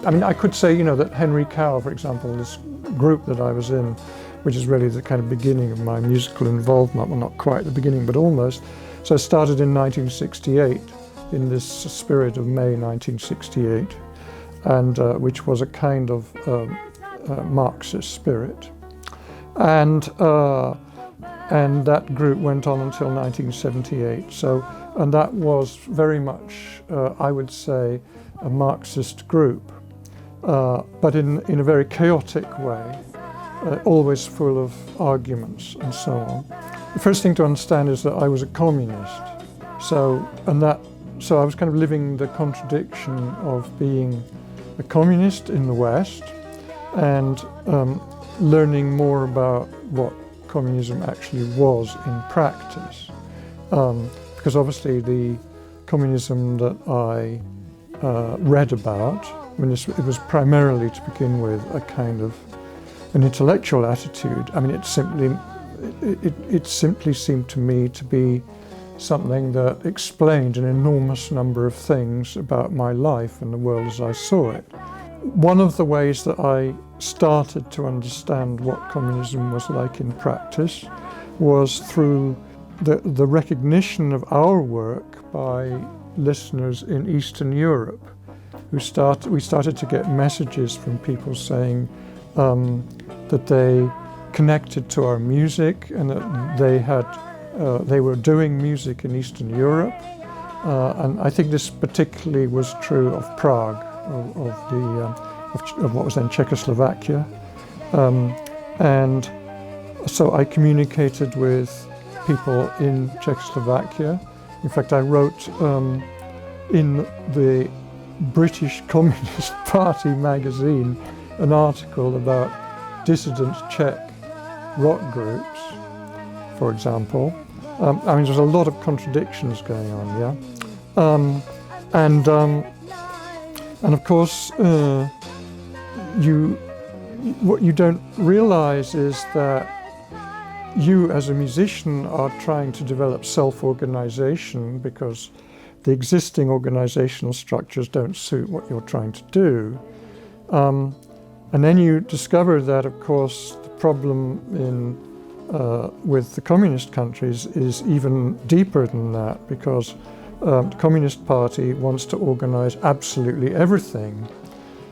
I mean, I could say, you know, that Henry Cow, for example, this group that I was in, which is really the kind of beginning of my musical involvement, well, not quite the beginning, but almost. So I started in 1968, in this spirit of May 1968, and which was a kind of Marxist spirit. And that group went on until 1978. So, and that was very much, I would say, a Marxist group, but in a very chaotic way, always full of arguments and so on. The first thing to understand is that I was a communist. So I was kind of living the contradiction of being a communist in the West and learning more about what communism actually was in practice. Because obviously the communism that I read about, I mean, it was primarily to begin with a kind of an intellectual attitude. I mean, it simply seemed to me to be something that explained an enormous number of things about my life and the world as I saw it. One of the ways that I started to understand what communism was like in practice was through the recognition of our work by listeners in Eastern Europe. We started to get messages from people saying that they connected to our music and that they were doing music in Eastern Europe. And I think this particularly was true of Prague, of what was then Czechoslovakia. And so I communicated with people in Czechoslovakia. In fact, I wrote in the British Communist Party magazine an article about dissident Czech rock groups, for example. I mean, there's a lot of contradictions going on, yeah? And of course, what you don't realize is that you as a musician are trying to develop self-organization because the existing organizational structures don't suit what you're trying to do. And then you discover that, of course, the problem with the communist countries is even deeper than that, because the Communist Party wants to organize absolutely everything.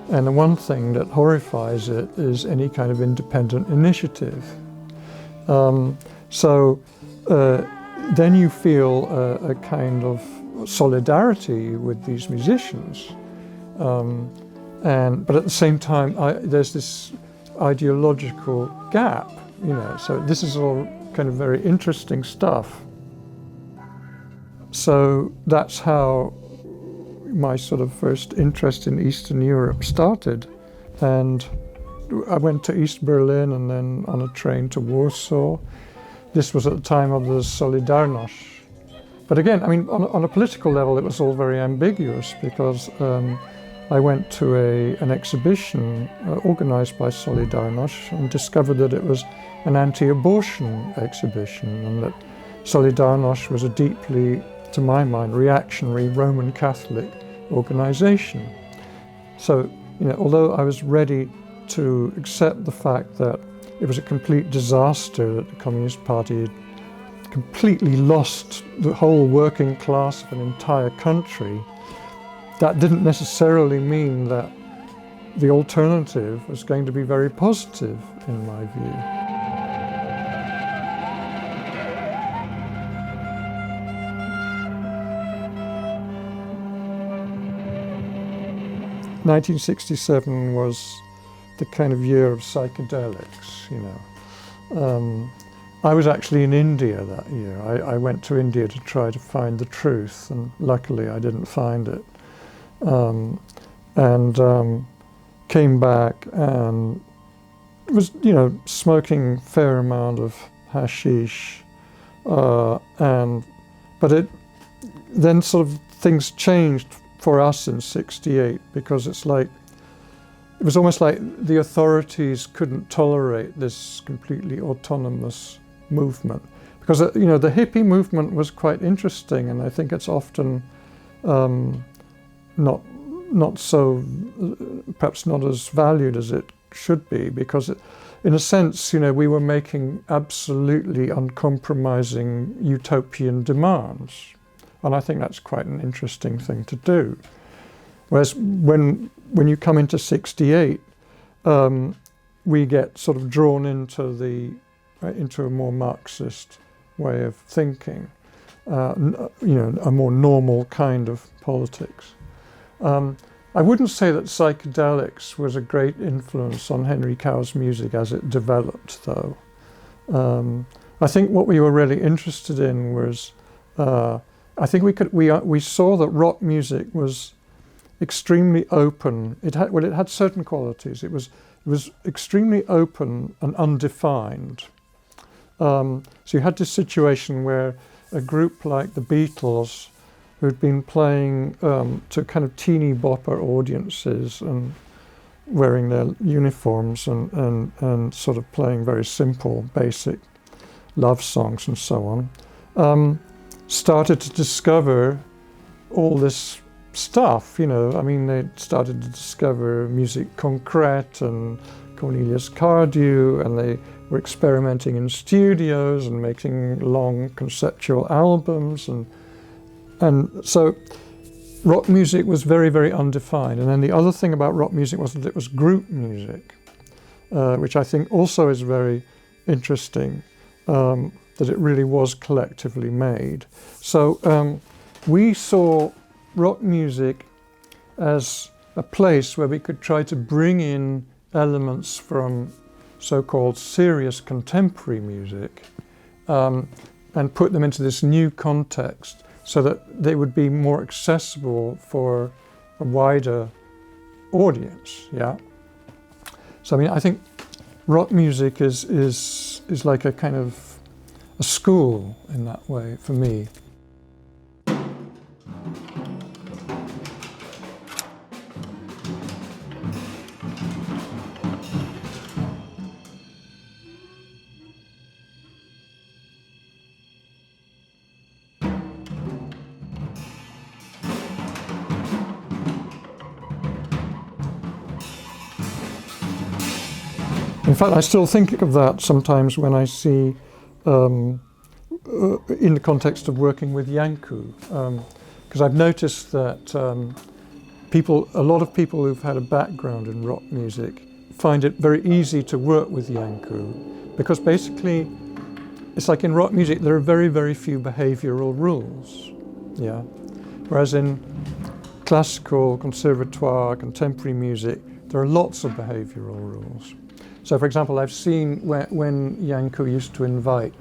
And the one thing that horrifies it is any kind of independent initiative. So then you feel a kind of solidarity with these musicians. But at the same time, there's this ideological gap, you know, so this is all kind of very interesting stuff. So that's how my sort of first interest in Eastern Europe started. And I went to East Berlin and then on a train to Warsaw. This was at the time of the Solidarność. But again, I mean, on a political level, it was all very ambiguous because I went to an exhibition organized by Solidarność and discovered that it was an anti-abortion exhibition and that Solidarność was a deeply, to my mind, reactionary Roman Catholic organization. So, you know, although I was ready to accept the fact that it was a complete disaster that the Communist Party had completely lost the whole working class of an entire country, that didn't necessarily mean that the alternative was going to be very positive, in my view. '67 was the kind of year of psychedelics, you know. I was actually in India that year. I went to India to try to find the truth, and luckily I didn't find it. Came back and was, you know, smoking a fair amount of hashish, but it then sort of things changed for us in '68 because it was almost like the authorities couldn't tolerate this completely autonomous movement, because you know, the hippie movement was quite interesting, and I think it's often not not so, perhaps not as valued as it should be, because in a sense, we were making absolutely uncompromising utopian demands. And I think that's quite an interesting thing to do. Whereas when you come into 68, we get sort of drawn into a more Marxist way of thinking, a more normal kind of politics. I wouldn't say that psychedelics was a great influence on Henry Cow's music as it developed, though. I think what we were really interested in was, I think we saw that rock music was extremely open. It had certain qualities. It was extremely open and undefined. So you had this situation where a group like the Beatles, who'd been playing to kind of teeny bopper audiences and wearing their uniforms and sort of playing very simple, basic love songs and so on, started to discover all this stuff, I mean, they started to discover musique concrète and Cornelius Cardew, and they were experimenting in studios and making long conceptual albums, and so rock music was very, very undefined. And then the other thing about rock music was that it was group music, which I think also is very interesting, that it really was collectively made. So we saw rock music as a place where we could try to bring in elements from so-called serious contemporary music and put them into this new context so that they would be more accessible for a wider audience, yeah? So I mean, I think rock music is like a kind of a school in that way for me. In fact, I still think of that sometimes when I see, in the context of working with Iancu, because I've noticed that a lot of people who've had a background in rock music find it very easy to work with Iancu, because basically, it's like in rock music, there are very, very few behavioral rules, yeah? Whereas in classical, conservatoire, contemporary music, there are lots of behavioral rules. So, for example, I've seen when Iancu used to invite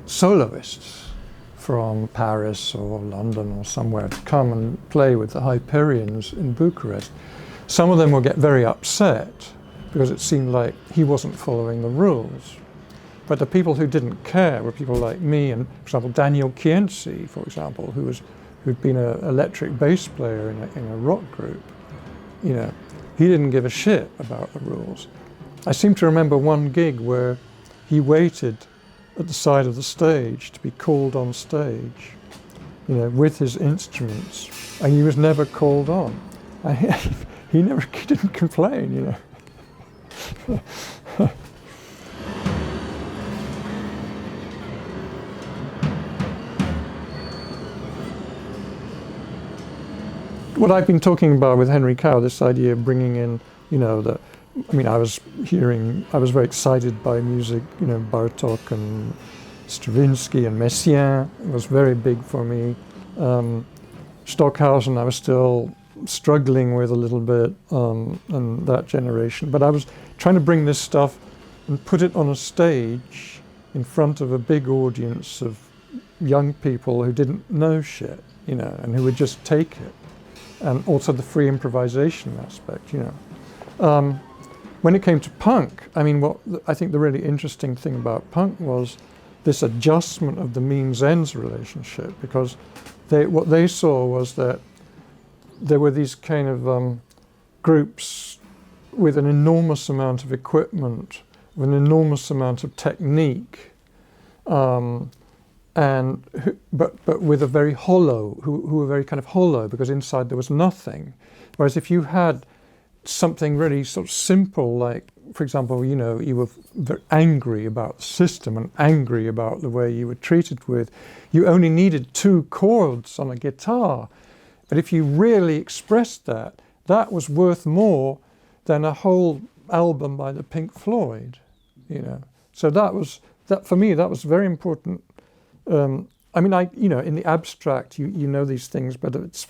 soloists from Paris or London or somewhere to come and play with the Hyperions in Bucharest, some of them would get very upset because it seemed like he wasn't following the rules. But the people who didn't care were people like me and, for example, Daniel Kienzi, for example, who'd been an electric bass player in a rock group. He didn't give a shit about the rules. I seem to remember one gig where he waited at the side of the stage to be called on stage, with his instruments, and he was never called on. He didn't complain, What I've been talking about with Henry Cow, this idea of bringing in, I was very excited by music, Bartók and Stravinsky and Messiaen. It was very big for me. Stockhausen I was still struggling with a little bit, and that generation. But I was trying to bring this stuff and put it on a stage in front of a big audience of young people who didn't know shit, and who would just take it. And also the free improvisation aspect, When it came to punk, I think the really interesting thing about punk was this adjustment of the means-ends relationship, because what they saw was that there were these kind of groups with an enormous amount of equipment, with an enormous amount of technique, and but with a very hollow, who were very kind of hollow, because inside there was nothing. Whereas if you had something really sort of simple, like, for example, you know, you were very angry about the system and angry about the way you were treated with, you only needed 2 chords on a guitar. But if you really expressed that, that was worth more than a whole album by the Pink Floyd, you know. So that for me, that was very important. I mean, you know, in the abstract, you know these things, but it's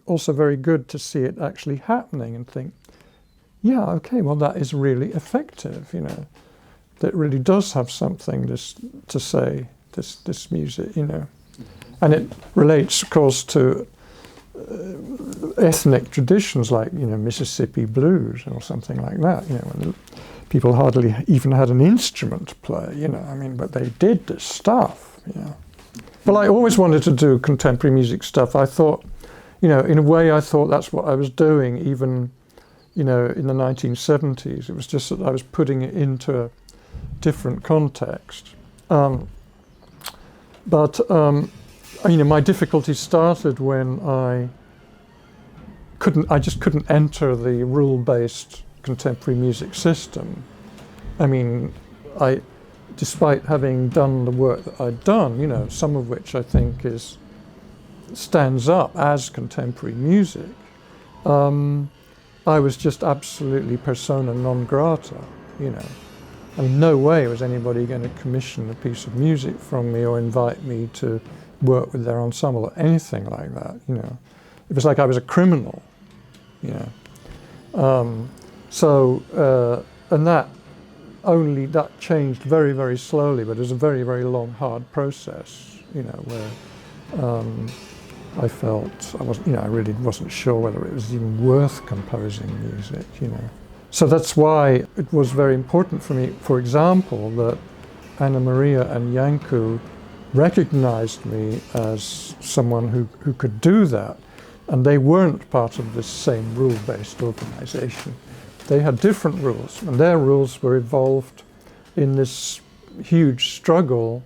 also very good to see it actually happening and think, yeah, okay, well, that is really effective, you know. That really does have something to say, this music, you know. And it relates, of course, to ethnic traditions like, you know, Mississippi blues or something like that, you know, when people hardly even had an instrument to play, you know, I mean, but they did this stuff, you know. Well, I always wanted to do contemporary music stuff. I thought, you know, in a way I thought that's what I was doing even, you know, in the 1970s. It was just that I was putting it into a different context. You know, my difficulty started when I just couldn't enter the rule-based contemporary music system. I mean, despite having done the work that I'd done, you know, some of which I think stands up as contemporary music, I was just absolutely persona non grata, you know. I mean, no way was anybody going to commission a piece of music from me or invite me to work with their ensemble or anything like that, you know. It was like I was a criminal, you know. And that changed very, very slowly, but it was a very, very long, hard process, you know, where I felt I really wasn't sure whether it was even worth composing music, you know. So that's why it was very important for me, for example, that Anna Maria and Iancu recognized me as someone who could do that, and they weren't part of this same rule-based organization. They had different rules, and their rules were evolved in this huge struggle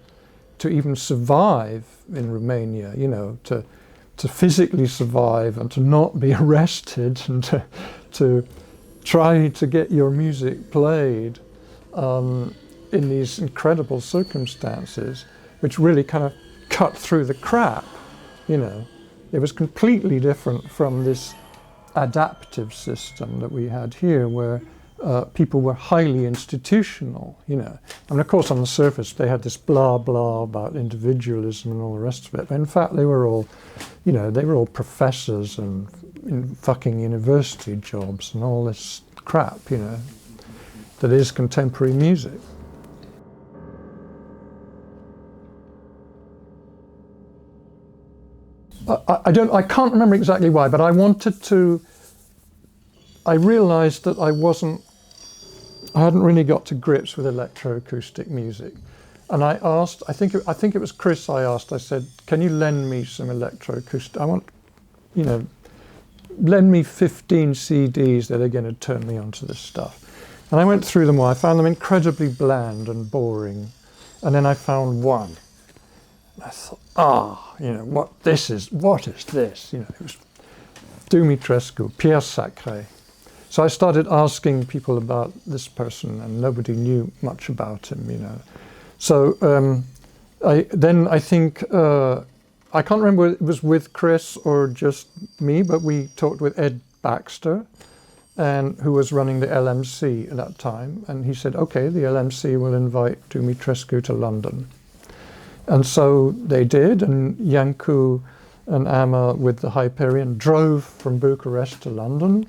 to even survive in Romania, you know, to physically survive and to not be arrested and to try to get your music played in these incredible circumstances, which really kind of cut through the crap, you know. It was completely different from this adaptive system that we had here, where people were highly institutional, you know. And of course, on the surface, they had this blah blah about individualism and all the rest of it. But in fact, they were all, you know, they were all professors and in fucking university jobs and all this crap, you know, that is contemporary music. I can't remember exactly why, but I realized that I hadn't really got to grips with electroacoustic music. And I asked, I think it was Chris I said, can you lend me some electroacoustic? I want, you know, lend me 15 CDs that are going to turn me onto this stuff. And I went through them all. I found them incredibly bland and boring. And then I found one. I thought, you know, what is this? You know, it was Dumitrescu, Pierre Sacré. So I started asking people about this person, and nobody knew much about him, you know. So I think, I can't remember whether it was with Chris or just me, but we talked with Ed Baxter, who was running the LMC at that time. And he said, okay, the LMC will invite Dumitrescu to London. And so they did, and Iancu and Amma with the Hyperion drove from Bucharest to London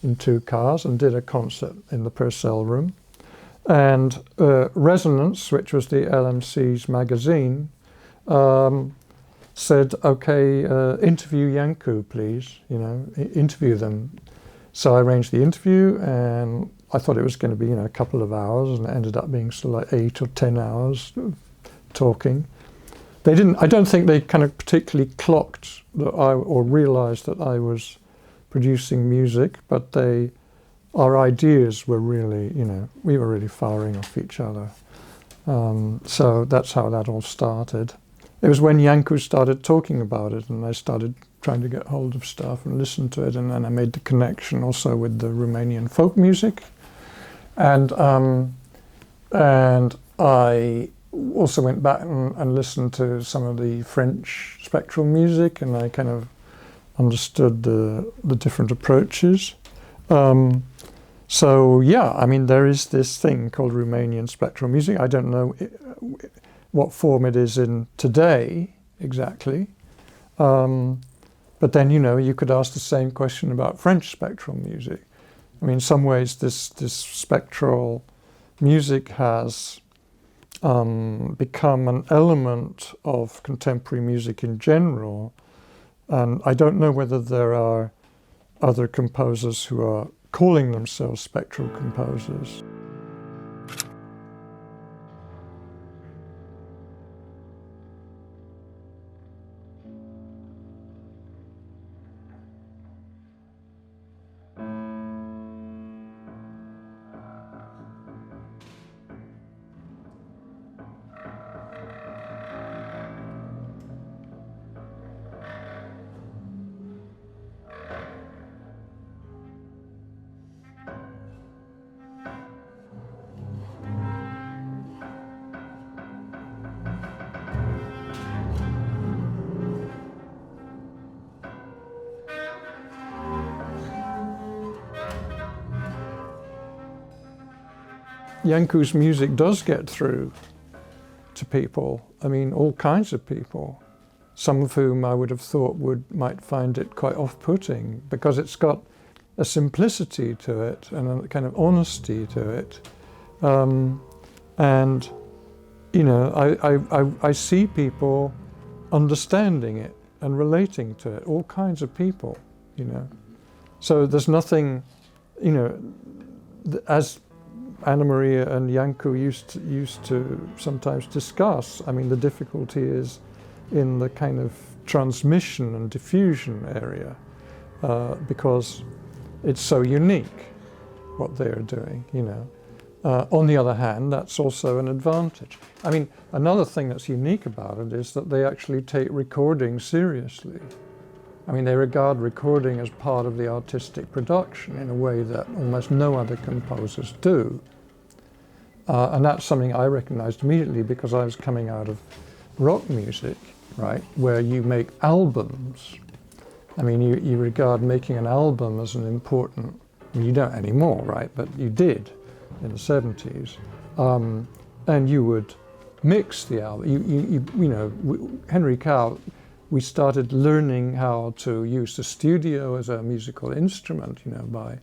in 2 cars and did a concert in the Purcell Room. And Resonance, which was the LMC's magazine, said, okay, interview Iancu, please, you know, interview them. So I arranged the interview, and I thought it was going to be, you know, a couple of hours, and it ended up being sort of like 8 or 10 hours talking. I don't think they kind of particularly clocked that or realized that I was producing music, but our ideas were really, you know, we were really firing off each other. So that's how that all started. it was when Iancu started talking about it, and I started trying to get hold of stuff and listen to it, and then I made the connection also with the Romanian folk music, and I also went back and listened to some of the French spectral music, and I kind of understood the different approaches. So yeah, I mean, there is this thing called Romanian spectral music. I don't know what form it is in today exactly, but then, you know, you could ask the same question about French spectral music. I mean, in some ways this spectral music has become an element of contemporary music in general, and I don't know whether there are other composers who are calling themselves spectral composers. Iancu's music does get through to people. I mean, all kinds of people, some of whom I would have thought might find it quite off-putting, because it's got a simplicity to it and a kind of honesty to it. And, you know, I see people understanding it and relating to it, all kinds of people, you know. So there's nothing, you know, as Anna Maria and Iancu used to sometimes discuss, I mean, the difficulty is in the kind of transmission and diffusion area, because it's so unique what they're doing, you know. On the other hand, that's also an advantage. I mean, another thing that's unique about it is that they actually take recording seriously. I mean, they regard recording as part of the artistic production in a way that almost no other composers do. And that's something I recognized immediately because I was coming out of rock music, right, where you make albums. I mean, you regard making an album as an important, I mean, you don't anymore, right, but you did in the 70s. And you would mix the album. You know, Henry Cow, we started learning how to use the studio as a musical instrument, you know, by,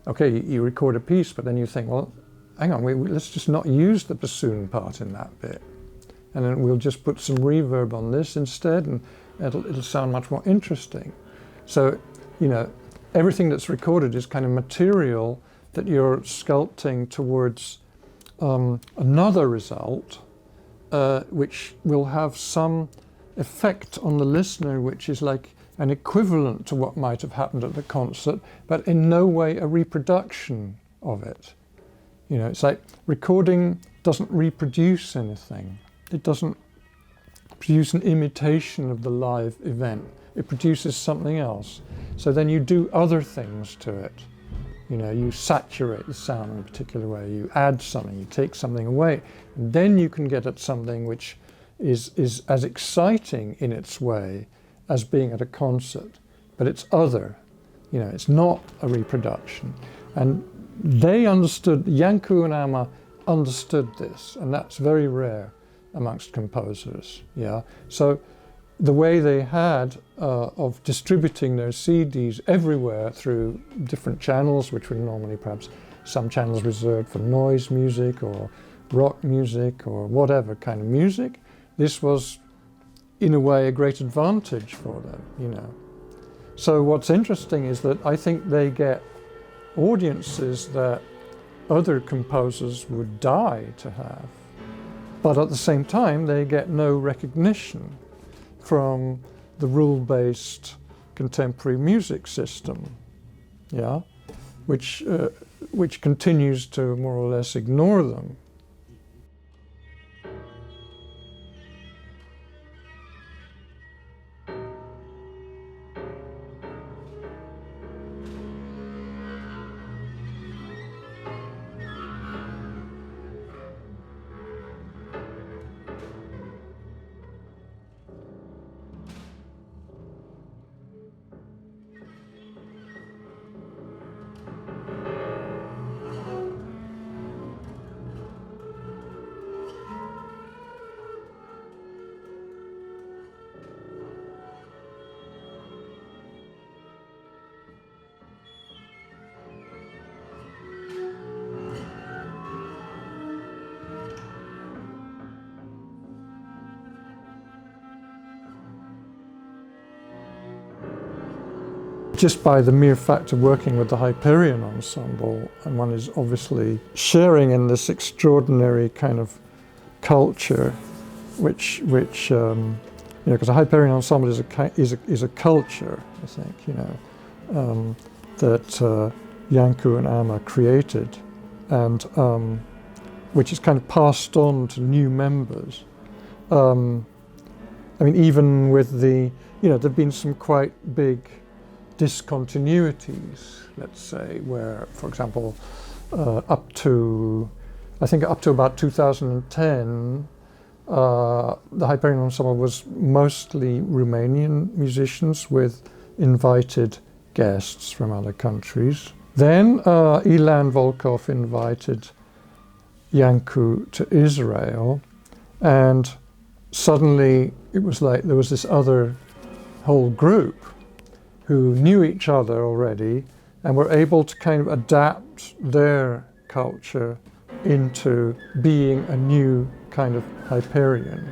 okay, you record a piece, but then you think, well, hang on, let's just not use the bassoon part in that bit. And then we'll just put some reverb on this instead, and it'll sound much more interesting. So, you know, everything that's recorded is kind of material that you're sculpting towards another result, which will have some effect on the listener, which is like an equivalent to what might have happened at the concert, but in no way a reproduction of it. You know, it's like recording doesn't reproduce anything. It doesn't produce an imitation of the live event. It produces something else. So then you do other things to it. You know, you saturate the sound in a particular way, you add something, you take something away, and then you can get at something which is as exciting in its way as being at a concert, but it's other. You know, it's not a reproduction. And they understood, Iancu and Amma understood this, and that's very rare amongst composers, yeah. So the way they had of distributing their CDs everywhere through different channels, which were normally perhaps some channels reserved for noise music or rock music or whatever kind of music, this was in a way a great advantage for them, you know. So what's interesting is that I think they get audiences that other composers would die to have, but at the same time they get no recognition from the rule-based contemporary music system, yeah, which continues to more or less ignore them. just by the mere fact of working with the Hyperion ensemble, and one is obviously sharing in this extraordinary kind of culture, which because a Hyperion ensemble is a culture, I think, that Iancu and Amma created, and which is kind of passed on to new members. I mean, even with the, there've been some quite big discontinuities, let's say, where, for example, up to about 2010, the Hyperion Ensemble was mostly Romanian musicians with invited guests from other countries. Then Ilan Volkov invited Iancu to Israel, and suddenly it was like there was this other whole group who knew each other already and were able to kind of adapt their culture into being a new kind of Hyperion.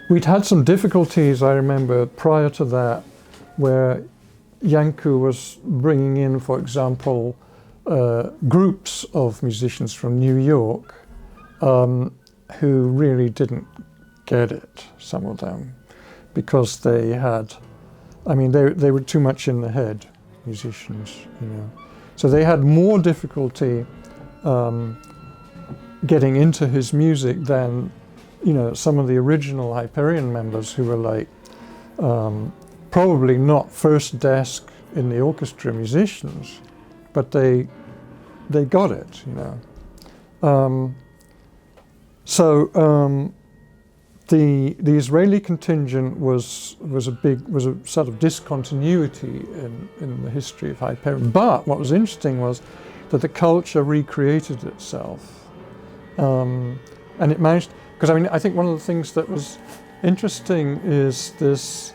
We'd had some difficulties, I remember, prior to that, where Iancu was bringing in, for example, groups of musicians from New York who really didn't get it, some of them, because they had, they were too much in the head, musicians, So they had more difficulty getting into his music than, some of the original Hyperion members who were like, probably not first desk in the orchestra musicians, but they got it, The Israeli contingent was a sort of discontinuity in the history of Hyperion. But what was interesting was that the culture recreated itself, and it managed. Because I think one of the things that was interesting is this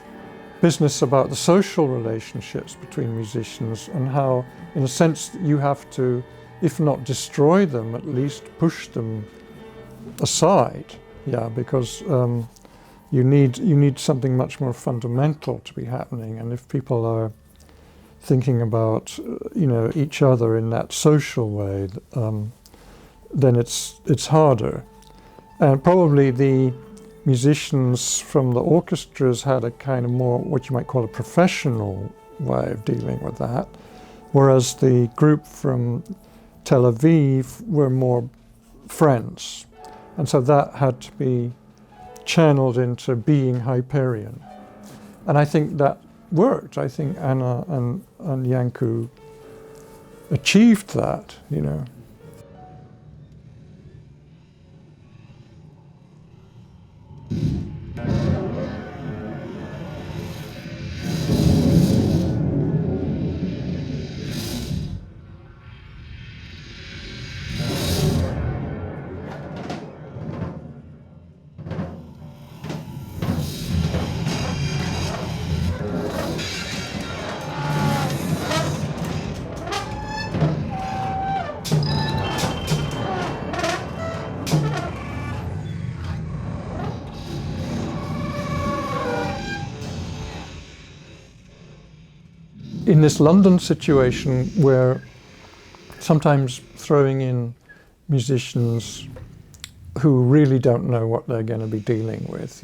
business about the social relationships between musicians and how, in a sense, you have to, if not destroy them, at least push them aside. Yeah, because you need something much more fundamental to be happening, and if people are thinking about each other in that social way, then it's harder. And probably the musicians from the orchestras had a kind of more what you might call a professional way of dealing with that, whereas the group from Tel Aviv were more friends. And so that had to be channeled into being Hyperion. And I think that worked. I think Anna and Iancu achieved that, In this London situation where sometimes throwing in musicians who really don't know what they're going to be dealing with,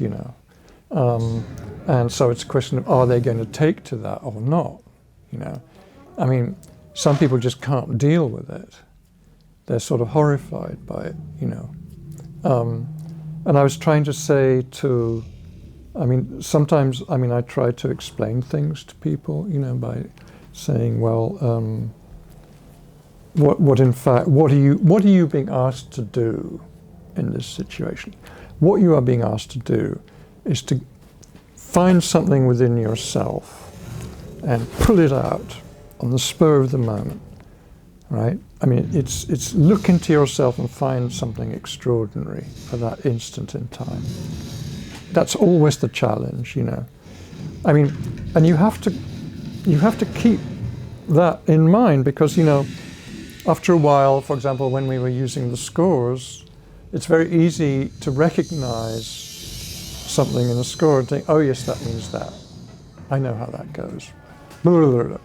and so it's a question of, are they going to take to that or not, some people just can't deal with it. They're sort of horrified by it, and I was trying to say to, sometimes, I try to explain things to people, by saying, well, what are you being asked to do in this situation? What you are being asked to do is to find something within yourself and pull it out on the spur of the moment, right? It's look into yourself and find something extraordinary for that instant in time. That's always the challenge, and you have to keep that in mind because, after a while, for example, when we were using the scores, it's very easy to recognize something in a score and think, oh yes, that means that. I know how that goes. Blah, blah, blah, blah.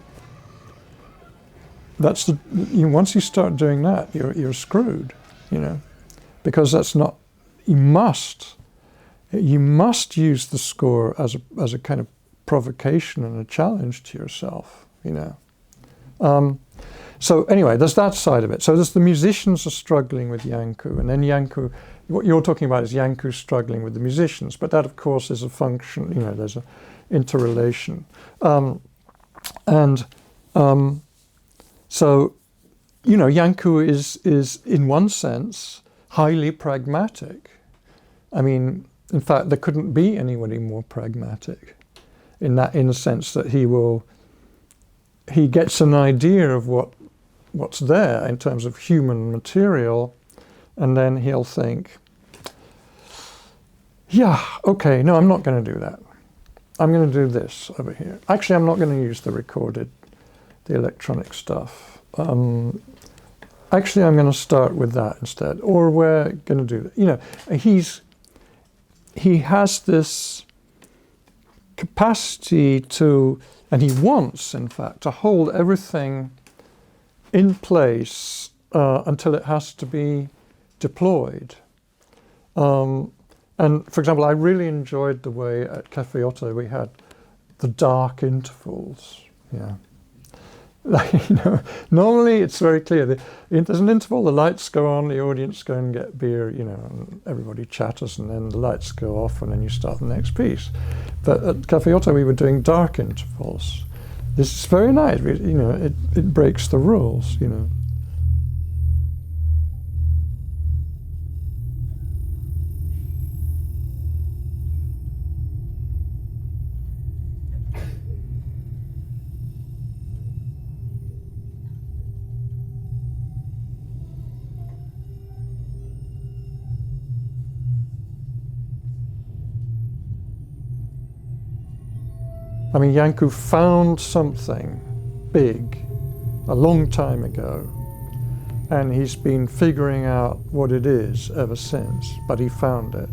That's once you start doing that, you're screwed, you know, because that's not. You must use the score as a kind of provocation and a challenge to yourself, you know. So anyway, there's that side of it. So there's the musicians are struggling with Iancu, and then Iancu, what you're talking about is Iancu struggling with the musicians, but that of course is a function, you know, there's an interrelation. So, you know, Iancu is in one sense highly pragmatic. I mean, in fact, there couldn't be anybody more pragmatic in the sense that he gets an idea of what's there in terms of human material, and then he'll think, yeah, okay, no, I'm not going to do that. I'm going to do this over here. Actually, I'm not going to use the electronic stuff. Actually, I'm going to start with that instead, or we're going to do that. You know, he has this capacity to, and he wants, in fact, to hold everything in place until it has to be deployed. And for example, I really enjoyed the way at Cafe Otto we had the dark intervals. Yeah. Like, you know, normally it's very clear. There's an interval, the lights go on, the audience go and get beer, you know, and everybody chatters, and then the lights go off, and then you start the next piece. But at Cafe Otto we were doing dark intervals. This is very nice, you know, it breaks the rules, you know. I mean, Iancu found something big a long time ago, and he's been figuring out what it is ever since, but he found it.